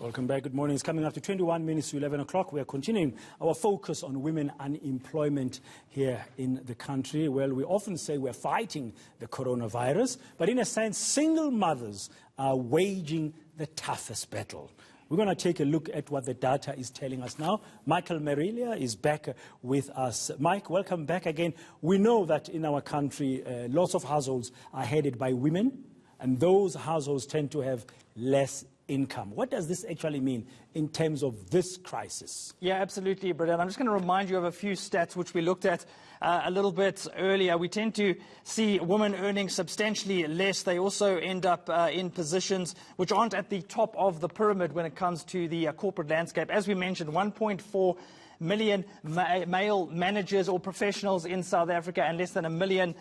Welcome back. Good morning. It's coming up to 21 minutes to 11 o'clock. We are continuing our focus on women unemployment here in the country. Well, we often say we're fighting the coronavirus, but in a sense, single mothers are waging the toughest battle. We're going to take a look at what the data is telling us now. Michael Marilia is back with us. Mike, welcome back again. We know that in our country, lots of households are headed by women, and those households tend to have less income. What does this actually mean in terms of this crisis? Yeah, absolutely, Brendan. I'm just going to remind you of a few stats which we looked at a little bit earlier. We tend to see women earning substantially less. They also end up in positions which aren't at the top of the pyramid when it comes to the corporate landscape. As we mentioned, 1.4 million male managers or professionals in South Africa and less than 1 million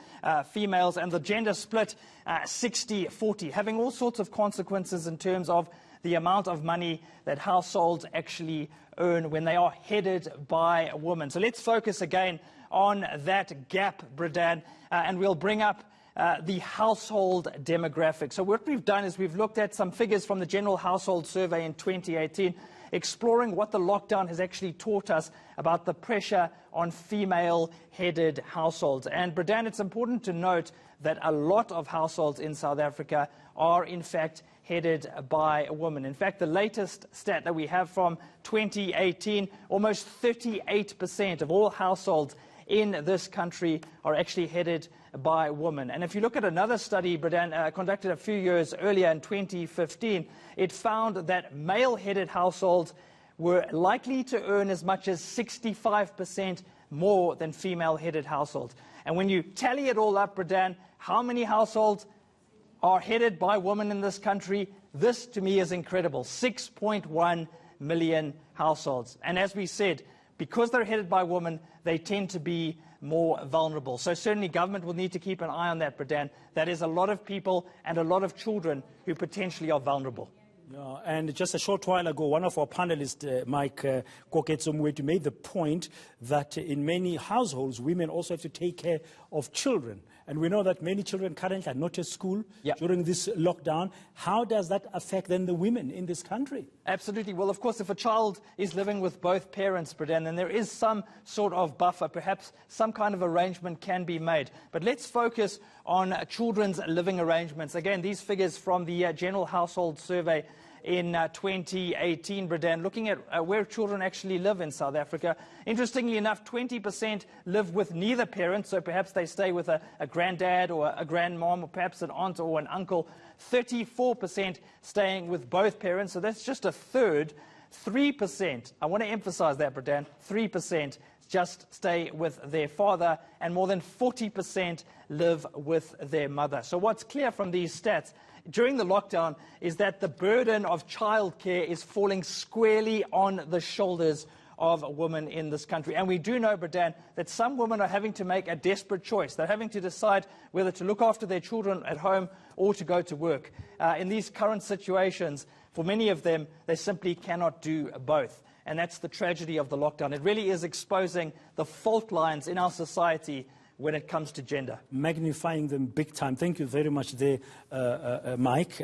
females, and the gender split 60-40, having all sorts of consequences in terms of the amount of money that households actually earn when they are headed by women. So let's focus again on that gap, Brendan, and we'll bring up the household demographic. So what we've done is we've looked at some figures from the General Household Survey in 2018, exploring what the lockdown has actually taught us about the pressure on female-headed households. And, Brendan, it's important to note that a lot of households in South Africa are, in fact, headed by women. In fact, the latest stat that we have from 2018, almost 38% of all households in this country are actually headed by women. And if you look at another study, Brendan, conducted a few years earlier in 2015, it found that male-headed households were likely to earn as much as 65% more than female-headed households. And when you tally it all up, Brendan, how many households are headed by women in this country? This, to me, is incredible. 6.1 million households. And as we said, because they're headed by women, they tend to be more vulnerable. So certainly government will need to keep an eye on that, Brendan. That is a lot of people and a lot of children who potentially are vulnerable. Yeah, and just a short while ago, one of our panelists, Mike Koketsomwetu, made the point that in many households, women also have to take care of children. And we know that many children currently are not at school during this lockdown. How does that affect then the women in this country? Absolutely. Well, of course, if a child is living with both parents, Brendan, then there is some sort of buffer. Perhaps some kind of arrangement can be made. But let's focus on children's living arrangements. Again, these figures from the General Household Survey in 2018, Brendan, looking at where children actually live in South Africa. Interestingly enough, 20% live with neither parent, so perhaps they stay with a granddad or a grandmom or perhaps an aunt or an uncle. 34% staying with both parents, so that's just a third. 3%, I want to emphasize that, Brendan, 3% just stay with their father, and more than 40% live with their mother. So what's clear from these stats during the lockdown is that the burden of childcare is falling squarely on the shoulders of women in this country. And we do know, Brendan, that some women are having to make a desperate choice. They're having to decide whether to look after their children at home or to go to work. In these current situations, for many of them, they simply cannot do both. And that's the tragedy of the lockdown. It really is exposing the fault lines in our society when it comes to gender. Magnifying them big time. Thank you very much there, Mike.